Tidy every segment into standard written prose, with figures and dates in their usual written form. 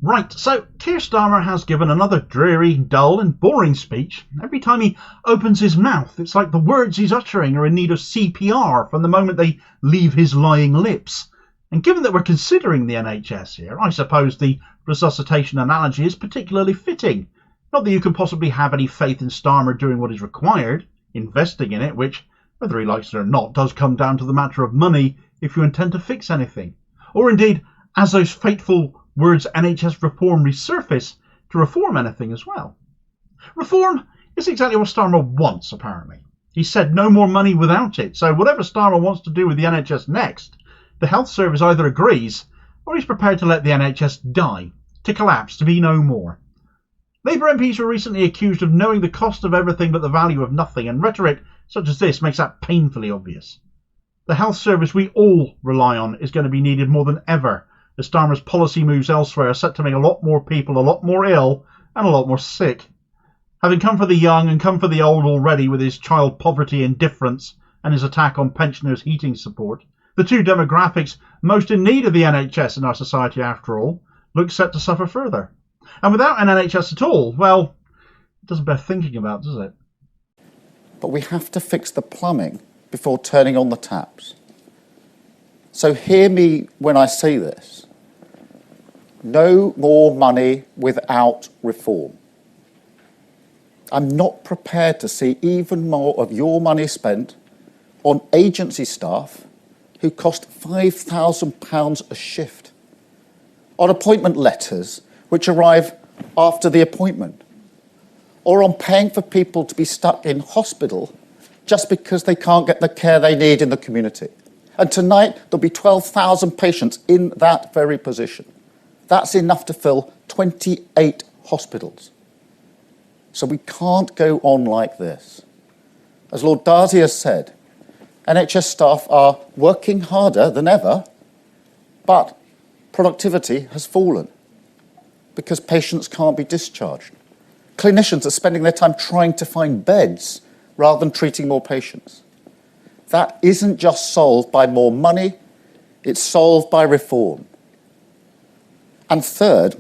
Right, so Keir Starmer has given another dreary, dull and boring speech. Every time he opens his mouth, it's like the words he's uttering are in need of CPR from the moment they leave his lying lips. And given that we're considering the NHS here, I suppose the resuscitation analogy is particularly fitting. Not that you can possibly have any faith in Starmer doing what is required, investing in it, which, whether he likes it or not, does come down to the matter of money if you intend to fix anything. Or indeed, as those fateful words NHS reform resurface, to reform anything as well. Reform is exactly what Starmer wants, apparently. He said no more money without it, so whatever Starmer wants to do with the NHS next, the health service either agrees or he's prepared to let the NHS die, to collapse, to be no more. Labour MPs were recently accused of knowing the cost of everything but the value of nothing, and rhetoric such as this makes that painfully obvious. The health service we all rely on is going to be needed more than ever, as Starmer's policy moves elsewhere are set to make a lot more people a lot more ill and a lot more sick. Having come for the young and come for the old already with his child poverty indifference and his attack on pensioners' heating support, the two demographics most in need of the NHS in our society, after all, look set to suffer further. And without an NHS at all, well, it doesn't bear thinking about, does it? But we have to fix the plumbing before turning on the taps. So hear me when I say this. No more money without reform. I'm not prepared to see even more of your money spent on agency staff who cost £5,000 a shift, on appointment letters which arrive after the appointment, or on paying for people to be stuck in hospital just because they can't get the care they need in the community. And tonight, there'll be 12,000 patients in that very position. That's enough to fill 28 hospitals. So we can't go on like this. As Lord Darcy has said, NHS staff are working harder than ever, but productivity has fallen because patients can't be discharged. Clinicians are spending their time trying to find beds rather than treating more patients. That isn't just solved by more money, it's solved by reform. And third,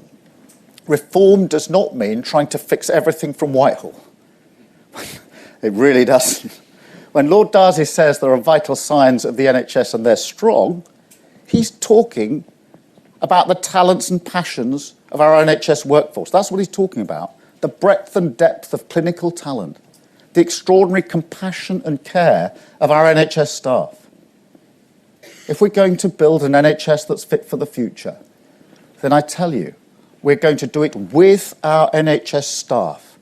reform does not mean trying to fix everything from Whitehall. It really doesn't. When Lord Darcy says there are vital signs of the NHS and they're strong, he's talking about the talents and passions of our NHS workforce. That's what he's talking about. The breadth and depth of clinical talent, the extraordinary compassion and care of our NHS staff. If we're going to build an NHS that's fit for the future, then I tell you, we're going to do it with our NHS staff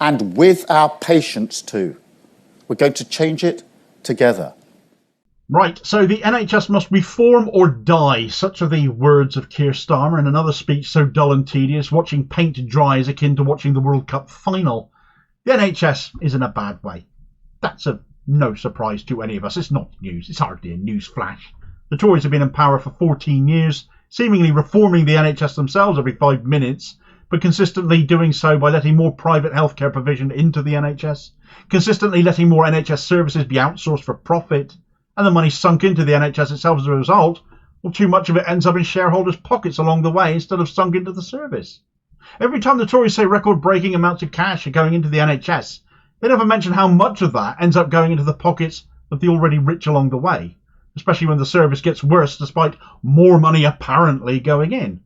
and with our patients too. We're going to change it together. Right, so the NHS must reform or die. Such are the words of Keir Starmer in another speech so dull and tedious, watching paint dry is akin to watching the World Cup final. The NHS is in a bad way. That's of no surprise to any of us. It's not news. It's hardly a news flash. The Tories have been in power for 14 years, seemingly reforming the NHS themselves every 5 minutes, but consistently doing so by letting more private healthcare provision into the NHS, consistently letting more NHS services be outsourced for profit, and the money sunk into the NHS itself as a result, well, too much of it ends up in shareholders' pockets along the way instead of sunk into the service. Every time the Tories say record-breaking amounts of cash are going into the NHS, they never mention how much of that ends up going into the pockets of the already rich along the way, especially when the service gets worse despite more money apparently going in.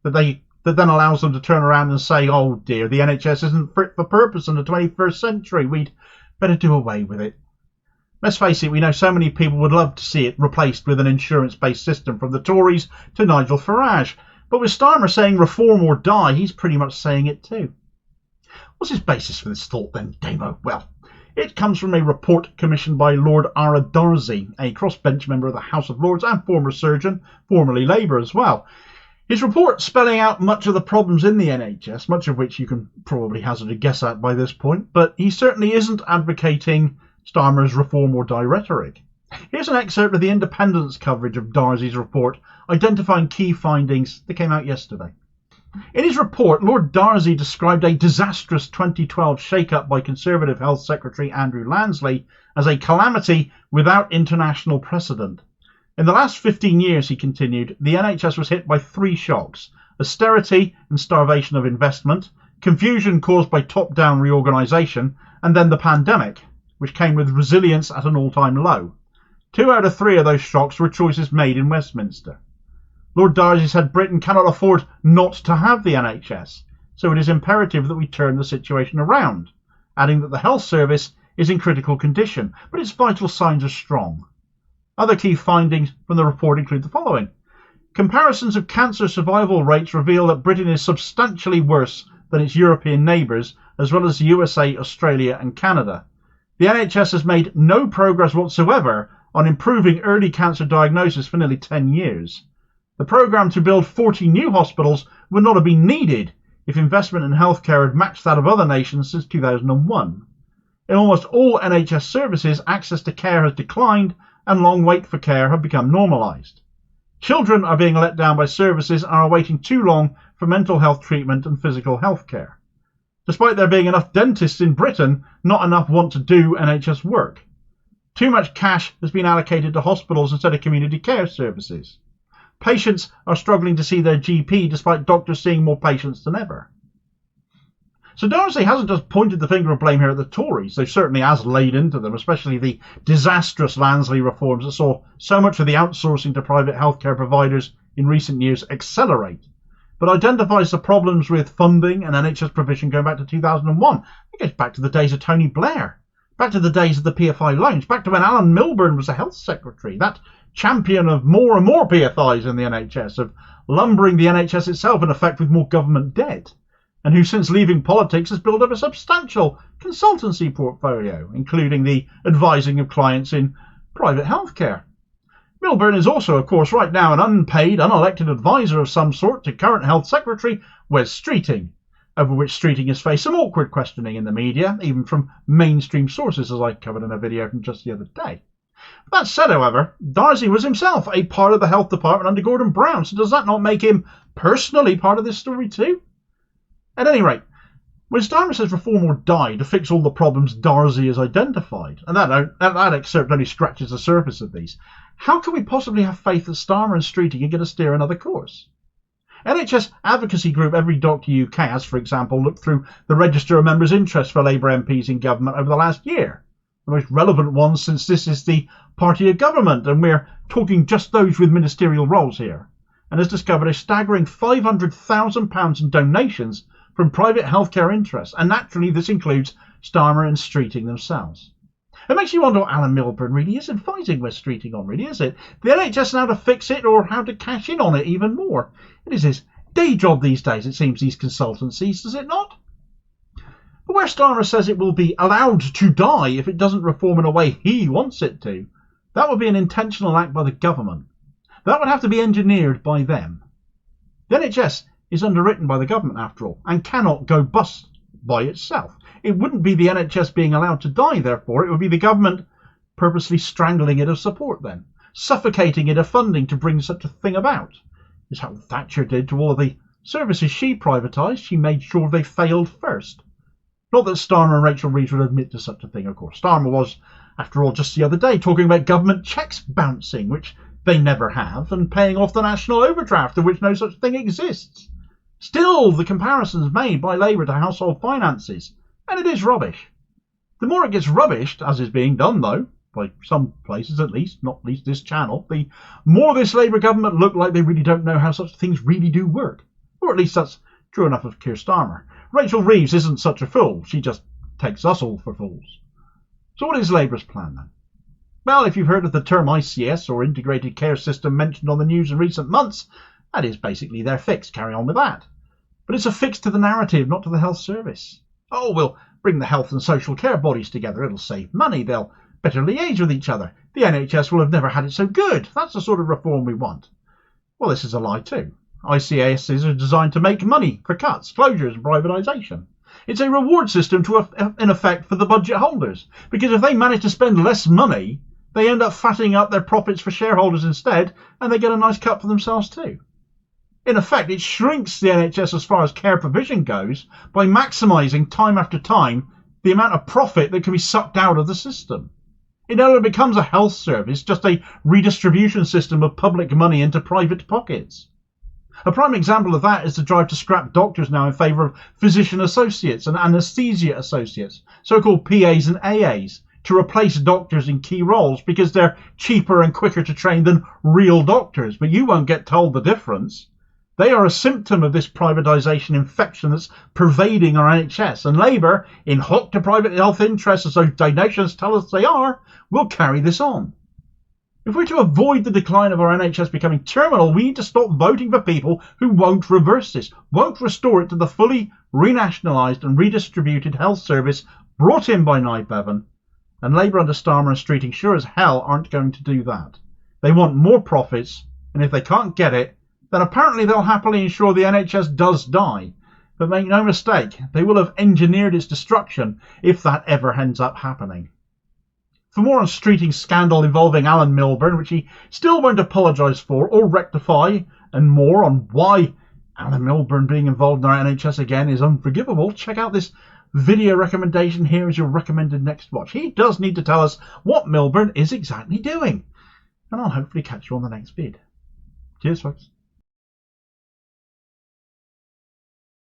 That then allows them to turn around and say, oh dear, the NHS isn't fit for purpose in the 21st century, we'd better do away with it. Let's face it, we know so many people would love to see it replaced with an insurance-based system, from the Tories to Nigel Farage. But with Starmer saying reform or die, he's pretty much saying it too. What's his basis for this thought then, Damo? Well, it comes from a report commissioned by Lord Ara Darcy, a crossbench member of the House of Lords and former surgeon, formerly Labour as well. His report spelling out much of the problems in the NHS, much of which you can probably hazard a guess at by this point, but he certainly isn't advocating Starmer's reform or die rhetoric. Here's an excerpt of the Independent's coverage of Darcy's report, identifying key findings that came out yesterday. In his report, Lord Darcy described a disastrous 2012 shake-up by Conservative Health Secretary Andrew Lansley as a calamity without international precedent. In the last 15 years, he continued, the NHS was hit by 3 shocks: austerity and starvation of investment, confusion caused by top-down reorganisation, and then the pandemic, which came with resilience at an all-time low. 2 out of 3 of those shocks were choices made in Westminster. Lord Darcy said Britain cannot afford not to have the NHS, so it is imperative that we turn the situation around, adding that the health service is in critical condition, but its vital signs are strong. Other key findings from the report include the following. Comparisons of cancer survival rates reveal that Britain is substantially worse than its European neighbours, as well as the USA, Australia and Canada. The NHS has made no progress whatsoever on improving early cancer diagnosis for nearly 10 years. The programme to build 40 new hospitals would not have been needed if investment in healthcare had matched that of other nations since 2001. In almost all NHS services, access to care has declined and long wait for care have become normalised. Children are being let down by services and are waiting too long for mental health treatment and physical health care. Despite there being enough dentists in Britain, not enough want to do NHS work. Too much cash has been allocated to hospitals instead of community care services. Patients are struggling to see their GP despite doctors seeing more patients than ever. So Darcy hasn't just pointed the finger of blame here at the Tories, though certainly has laid into them, especially the disastrous Lansley reforms that saw so much of the outsourcing to private healthcare providers in recent years accelerate, but identifies the problems with funding and NHS provision going back to 2001. It goes back to the days of Tony Blair, back to the days of the PFI loans, back to when Alan Milburn was the health secretary, that champion of more and more PFIs in the NHS, of lumbering the NHS itself in effect with more government debt, and who since leaving politics has built up a substantial consultancy portfolio, including the advising of clients in private healthcare. Milburn is also, of course, right now an unpaid, unelected advisor of some sort to current Health Secretary Wes Streeting, over which Streeting has faced some awkward questioning in the media, even from mainstream sources, as I covered in a video from just the other day. That said, however, Darcy was himself a part of the health department under Gordon Brown, so does that not make him personally part of this story too? At any rate, when Starmer says reform or die to fix all the problems Darcy has identified, and that excerpt only scratches the surface of these, how can we possibly have faith that Starmer and Streeting are going to steer another course? NHS advocacy group Every Doctor UK has, for example, looked through the register of members' interest for Labour MPs in government over the last year, the most relevant ones since this is the party of government and we're talking just those with ministerial roles here, and has discovered a staggering £500,000 in donations from private healthcare interests, and naturally this includes Starmer and Streeting themselves. It makes you wonder what Alan Milburn really is advising Wes Streeting on, really, is it? The NHS and how to fix it or how to cash in on it even more. It is his day job these days, it seems, these consultancies, does it not? But where Starmer says it will be allowed to die if it doesn't reform in a way he wants it to, that would be an intentional act by the government. That would have to be engineered by them. The NHS is underwritten by the government, after all, and cannot go bust by itself. It wouldn't be the NHS being allowed to die, therefore. It would be the government purposely strangling it of support then, suffocating it of funding to bring such a thing about. It's how Thatcher did to all of the services she privatised. She made sure they failed first. Not that Starmer and Rachel Reeves would admit to such a thing, of course. Starmer was, after all, just the other day talking about government cheques bouncing, which they never have, and paying off the national overdraft, of which no such thing exists. Still, the comparisons made by Labour to household finances, and it is rubbish. The more it gets rubbished, as is being done though, by some places at least, not least this channel, the more this Labour government look like they really don't know how such things really do work. Or at least that's true enough of Keir Starmer. Rachel Reeves isn't such a fool, she just takes us all for fools. So what is Labour's plan then? Well, if you've heard of the term ICS, or Integrated Care System, mentioned on the news in recent months, that is basically their fix. Carry on with that. But it's a fix to the narrative, not to the health service. Oh, we'll bring the health and social care bodies together. It'll save money. They'll better liaise with each other. The NHS will have never had it so good. That's the sort of reform we want. Well, this is a lie too. ICSs are designed to make money for cuts, closures and privatisation. It's a reward system in effect for the budget holders, because if they manage to spend less money, they end up fattening up their profits for shareholders instead, and they get a nice cut for themselves too. In effect, it shrinks the NHS as far as care provision goes by maximising time after time the amount of profit that can be sucked out of the system. It no longer becomes a health service, just a redistribution system of public money into private pockets. A prime example of that is the drive to scrap doctors now in favour of physician associates and anaesthesia associates, so-called PAs and AAs, to replace doctors in key roles because they're cheaper and quicker to train than real doctors. But you won't get told the difference. They are a symptom of this privatisation infection that's pervading our NHS, and Labour, in hook to private health interests as those donations tell us they are, will carry this on. If we're to avoid the decline of our NHS becoming terminal, we need to stop voting for people who won't reverse this, won't restore it to the fully renationalised and redistributed health service brought in by Nye Bevan. And Labour under Starmer and Streeting sure as hell aren't going to do that. They want more profits, and if they can't get it, then apparently they'll happily ensure the NHS does die. But make no mistake, they will have engineered its destruction if that ever ends up happening. For more on Streeting's scandal involving Alan Milburn, which he still won't apologise for or rectify, and more on why Alan Milburn being involved in our NHS again is unforgivable, check out this video recommendation here as your recommended next watch. He does need to tell us what Milburn is exactly doing. And I'll hopefully catch you on the next vid. Cheers, folks.